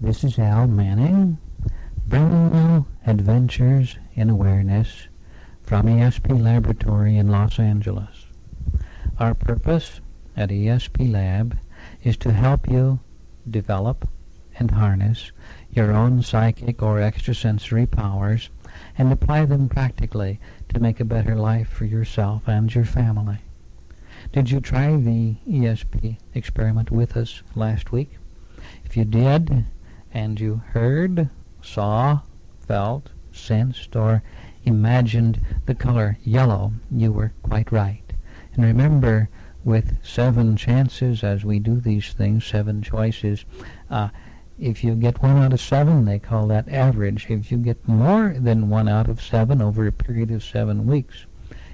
This is Al Manning, bringing you Adventures in Awareness from ESP Laboratory in Los Angeles. Our purpose at ESP Lab is to help you develop and harness your own psychic or extrasensory powers and apply them practically to make a better life for yourself and your family. Did you try the ESP experiment with us last week? If you did, and you heard, saw, felt, sensed, or imagined the color yellow, you were quite right. And remember, with 7 chances, as we do these things, 7 choices, if you get 1 out of 7, they call that average. If you get more than 1 out of 7 over a period of 7 weeks,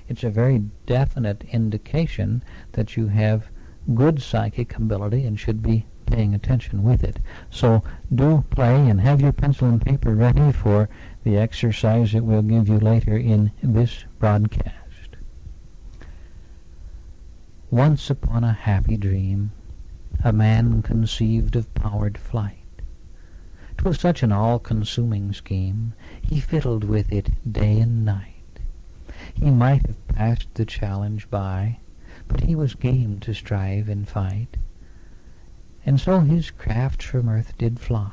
it's a very definite indication that you have good psychic ability and should be paying attention with it. So do play and have your pencil and paper ready for the exercise that we'll give you later in this broadcast. Once upon a happy dream, a man conceived of powered flight. 'Twas such an all-consuming scheme, he fiddled with it day and night. He might have passed the challenge by, but he was game to strive and fight. And so his craft from earth did fly.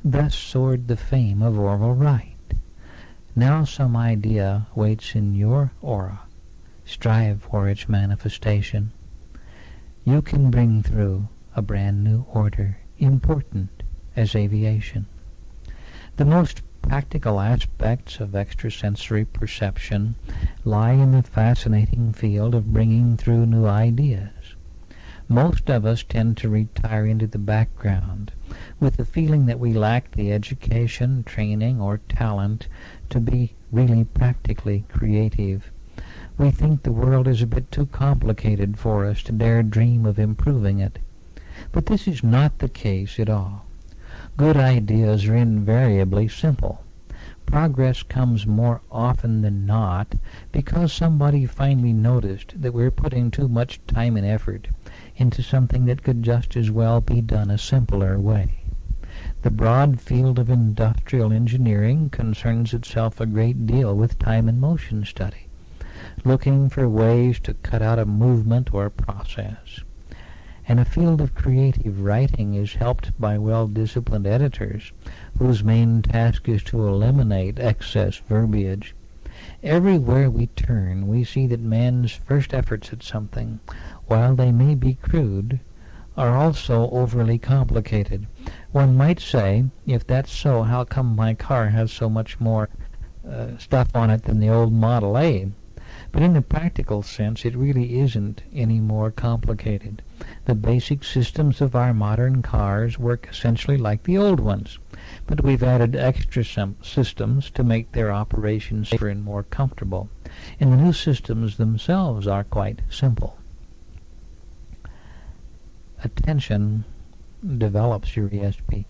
Thus soared the fame of Orville Wright. Now some idea waits in your aura. Strive for its manifestation. You can bring through a brand new order, important as aviation. The most practical aspects of extrasensory perception lie in the fascinating field of bringing through new ideas. Most of us tend to retire into the background with the feeling that we lack the education, training, or talent to be really practically creative. We think the world is a bit too complicated for us to dare dream of improving it. But this is not the case at all. Good ideas are invariably simple. Progress comes more often than not because somebody finally noticed that we're putting too much time and effort into something that could just as well be done a simpler way. The broad field of industrial engineering concerns itself a great deal with time and motion study, looking for ways to cut out a movement or a process. And a field of creative writing is helped by well-disciplined editors whose main task is to eliminate excess verbiage. Everywhere we turn, we see that man's first efforts at something, while they may be crude, are also overly complicated. One might say, if that's so, how come my car has so much more stuff on it than the old Model A? But in a practical sense, it really isn't any more complicated. The basic systems of our modern cars work essentially like the old ones, but we've added extra systems to make their operation safer and more comfortable. And the new systems themselves are quite simple. Attention develops your ESP.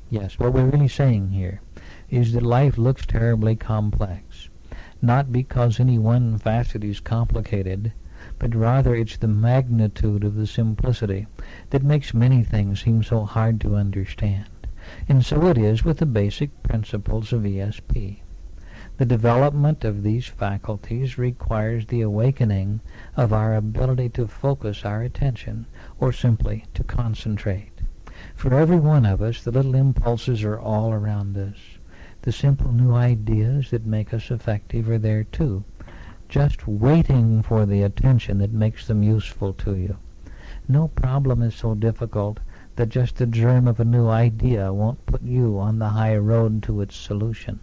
Yes, what we're really saying here is that life looks terribly complex. Not because any one facet is complicated, but rather it's the magnitude of the simplicity that makes many things seem so hard to understand. And so it is with the basic principles of ESP. The development of these faculties requires the awakening of our ability to focus our attention, or simply to concentrate. For every one of us, the little impulses are all around us. The simple new ideas that make us effective are there too, just waiting for the attention that makes them useful to you. No problem is so difficult that just the germ of a new idea won't put you on the high road to its solution.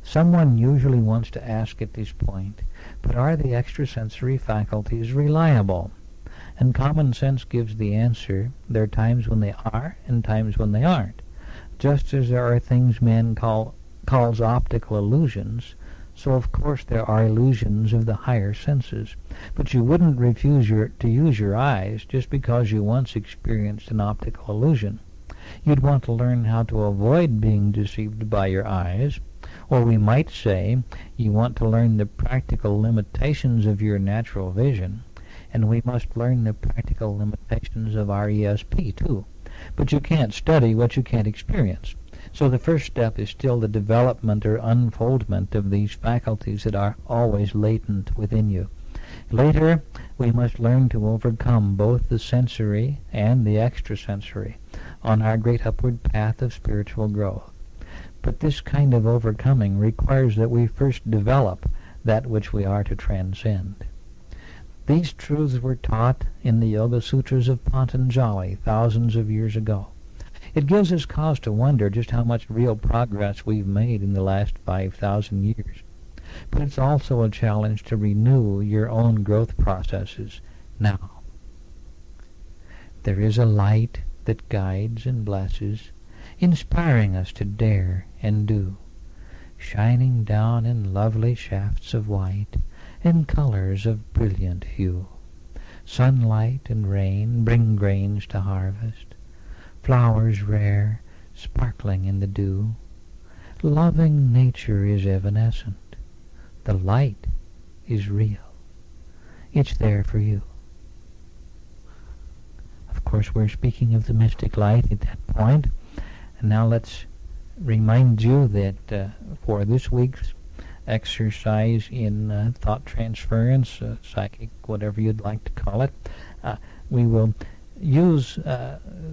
Someone usually wants to ask at this point, but are the extrasensory faculties reliable? And common sense gives the answer. There are times when they are and times when they aren't. Just as there are things man calls optical illusions, so of course there are illusions of the higher senses. But you wouldn't refuse to use your eyes just because you once experienced an optical illusion. You'd want to learn how to avoid being deceived by your eyes, or we might say you want to learn the practical limitations of your natural vision, and we must learn the practical limitations of our ESP too. But you can't study what you can't experience. So the first step is still the development or unfoldment of these faculties that are always latent within you. Later, we must learn to overcome both the sensory and the extrasensory on our great upward path of spiritual growth. But this kind of overcoming requires that we first develop that which we are to transcend. These truths were taught in the Yoga Sutras of Patanjali thousands of years ago. It gives us cause to wonder just how much real progress we've made in the last 5,000 years. But it's also a challenge to renew your own growth processes now. There is a light that guides and blesses, inspiring us to dare and do, shining down in lovely shafts of white and colors of brilliant hue. Sunlight and rain bring grains to harvest, flowers rare sparkling in the dew. Loving nature is evanescent. The light is real. It's there for you. Of course, we're speaking of the mystic light at that point. And now let's remind you that for this week's exercise in thought transference, psychic, whatever you'd like to call it, we will use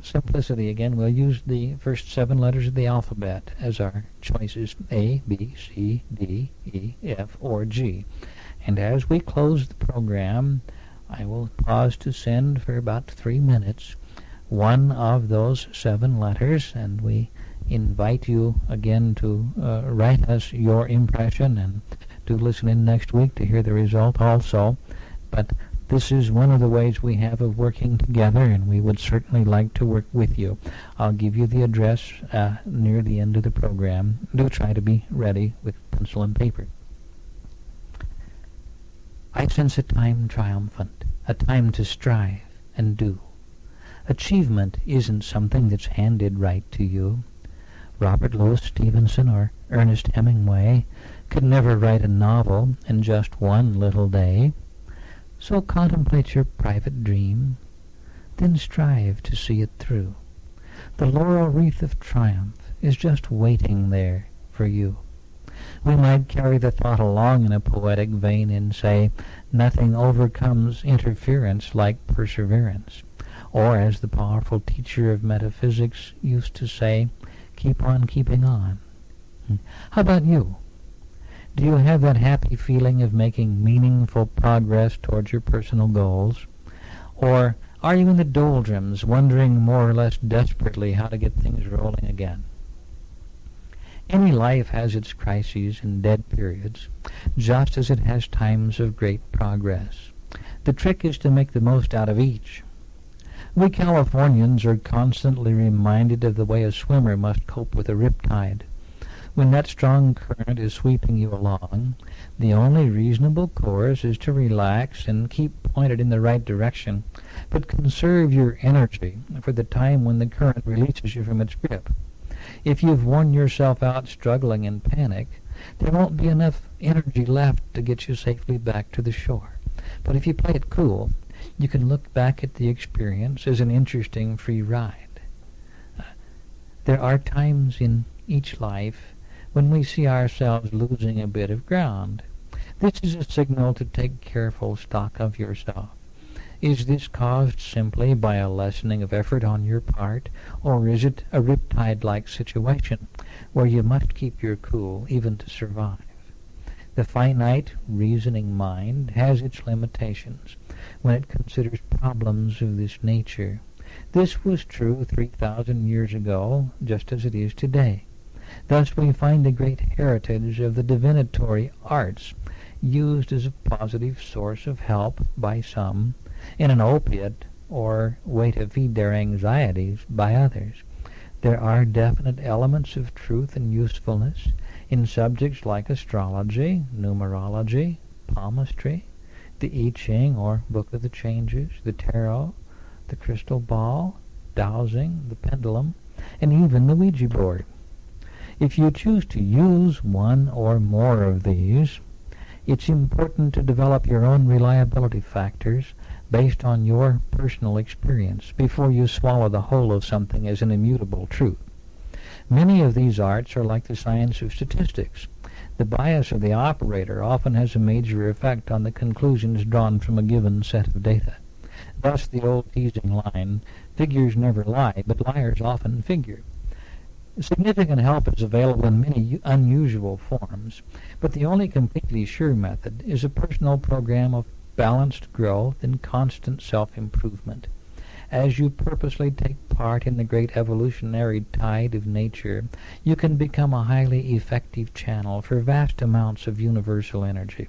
simplicity again. We'll use the first 7 letters of the alphabet as our choices: A, B, C, D, E, F, or G. And as we close the program, I will pause to send for about 3 minutes one of those 7 letters, and we invite you again to write us your impression and to listen in next week to hear the result also. But this is one of the ways we have of working together, and we would certainly like to work with you. I'll give you the address near the end of the program. Do try to be ready with pencil and paper. I sense a time triumphant, a time to strive and do. Achievement isn't something that's handed right to you. Robert Louis Stevenson or Ernest Hemingway could never write a novel in just one little day. So contemplate your private dream, then strive to see it through. The laurel wreath of triumph is just waiting there for you. We might carry the thought along in a poetic vein and say, nothing overcomes interference like perseverance. Or, as the powerful teacher of metaphysics used to say, keep on keeping on. How about you? Do you have that happy feeling of making meaningful progress towards your personal goals? Or are you in the doldrums, wondering more or less desperately how to get things rolling again? Any life has its crises and dead periods, just as it has times of great progress. The trick is to make the most out of each. We Californians are constantly reminded of the way a swimmer must cope with a riptide. When that strong current is sweeping you along, the only reasonable course is to relax and keep pointed in the right direction, but conserve your energy for the time when the current releases you from its grip. If you've worn yourself out struggling in panic, there won't be enough energy left to get you safely back to the shore. But if you play it cool, you can look back at the experience as an interesting free ride. There are times in each life when we see ourselves losing a bit of ground. This is a signal to take careful stock of yourself. Is this caused simply by a lessening of effort on your part, or is it a riptide-like situation where you must keep your cool even to survive? The finite, reasoning mind has its limitations when it considers problems of this nature. This was true 3,000 years ago, just as it is today. Thus we find a great heritage of the divinatory arts used as a positive source of help by some, and an opiate or way to feed their anxieties by others. There are definite elements of truth and usefulness in subjects like astrology, numerology, palmistry, the I Ching or Book of the Changes, the tarot, the crystal ball, dowsing, the pendulum, and even the Ouija board. If you choose to use one or more of these, It's important to develop your own reliability factors based on your personal experience before you swallow the whole of something as an immutable truth. Many of these arts are like the science of statistics. The bias of the operator often has a major effect on the conclusions drawn from a given set of data. Thus the old teasing line, "Figures never lie, but liars often figure." Significant help is available in many unusual forms, but the only completely sure method is a personal program of balanced growth and constant self-improvement. As you purposely take part in the great evolutionary tide of nature, you can become a highly effective channel for vast amounts of universal energy.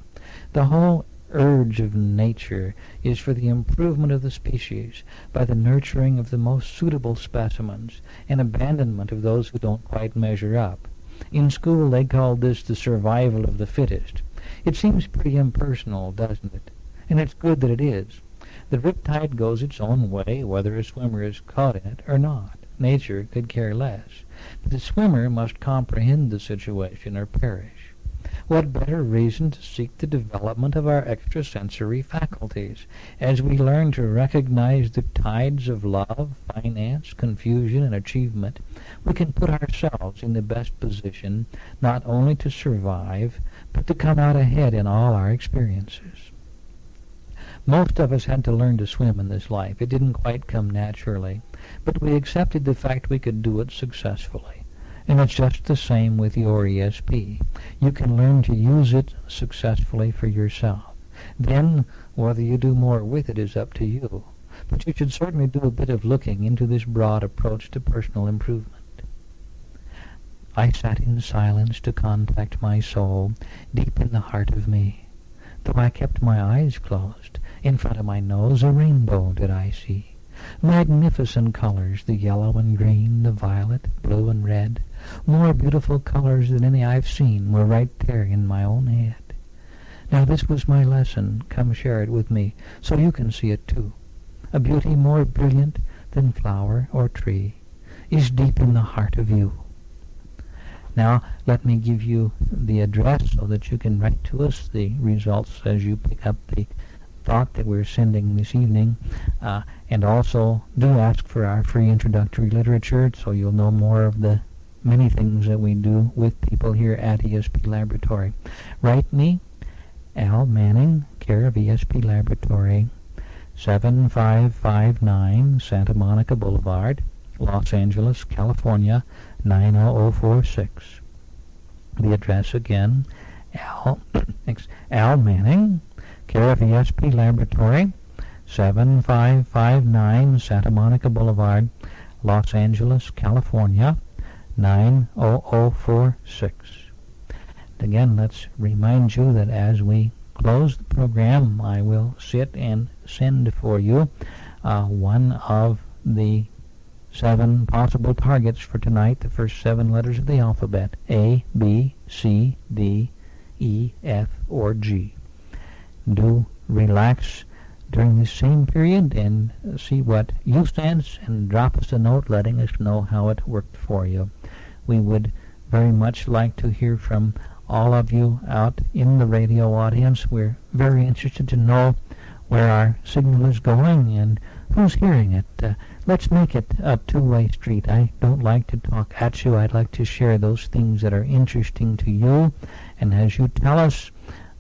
The whole urge of nature is for the improvement of the species by the nurturing of the most suitable specimens and abandonment of those who don't quite measure up. In school they called this the survival of the fittest. It seems pretty impersonal, doesn't it? And it's good that it is. The riptide goes its own way, whether a swimmer is caught in it or not. Nature could care less. But the swimmer must comprehend the situation or perish. What better reason to seek the development of our extrasensory faculties, as we learn to recognize the tides of love, finance, confusion, and achievement, we can put ourselves in the best position not only to survive, but to come out ahead in all our experiences. Most of us had to learn to swim in this life. It didn't quite come naturally, but we accepted the fact we could do it successfully. And it's just the same with your ESP. You can learn to use it successfully for yourself. Then, whether you do more with it is up to you. But you should certainly do a bit of looking into this broad approach to personal improvement. I sat in silence to contact my soul deep in the heart of me. Though I kept my eyes closed, in front of my nose a rainbow did I see. Magnificent colors, the yellow and green, the violet, blue and red. More beautiful colors than any I've seen were right there in my own head. Now this was my lesson. Come share it with me, so you can see it too. A beauty more brilliant than flower or tree is deep in the heart of you. Now let me give you the address so that you can write to us the results as you pick up the thought that we're sending this evening, and also do ask for our free introductory literature so you'll know more of the many things that we do with people here at ESP Laboratory. Write me, Al Manning, care of ESP Laboratory, 7559 Santa Monica Boulevard, Los Angeles, California, 90046. The address again, Al Manning, care of ESP Laboratory, 7559 Santa Monica Boulevard, Los Angeles, California, 90046. Again, let's remind you that as we close the program, I will sit and send for you one of the 7 possible targets for tonight, the first 7 letters of the alphabet, A, B, C, D, E, F, or G. Do relax during this same period and see what you sense and drop us a note letting us know how it worked for you. We would very much like to hear from all of you out in the radio audience. We're very interested to know where our signal is going and who's hearing it. Let's make it a two-way street. I don't like to talk at you. I'd like to share those things that are interesting to you. And as you tell us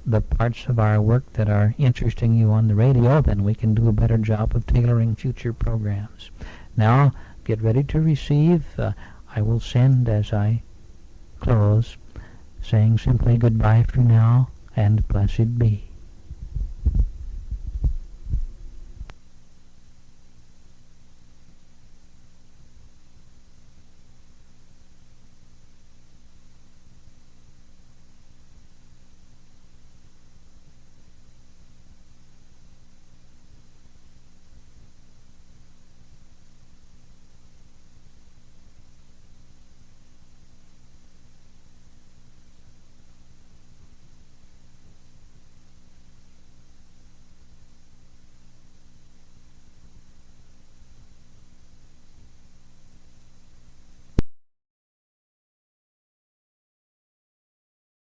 the parts of our work that are interesting you on the radio, then we can do a better job of tailoring future programs. Now, get ready to receive. I will send as I close, saying simply goodbye for now, and blessed be.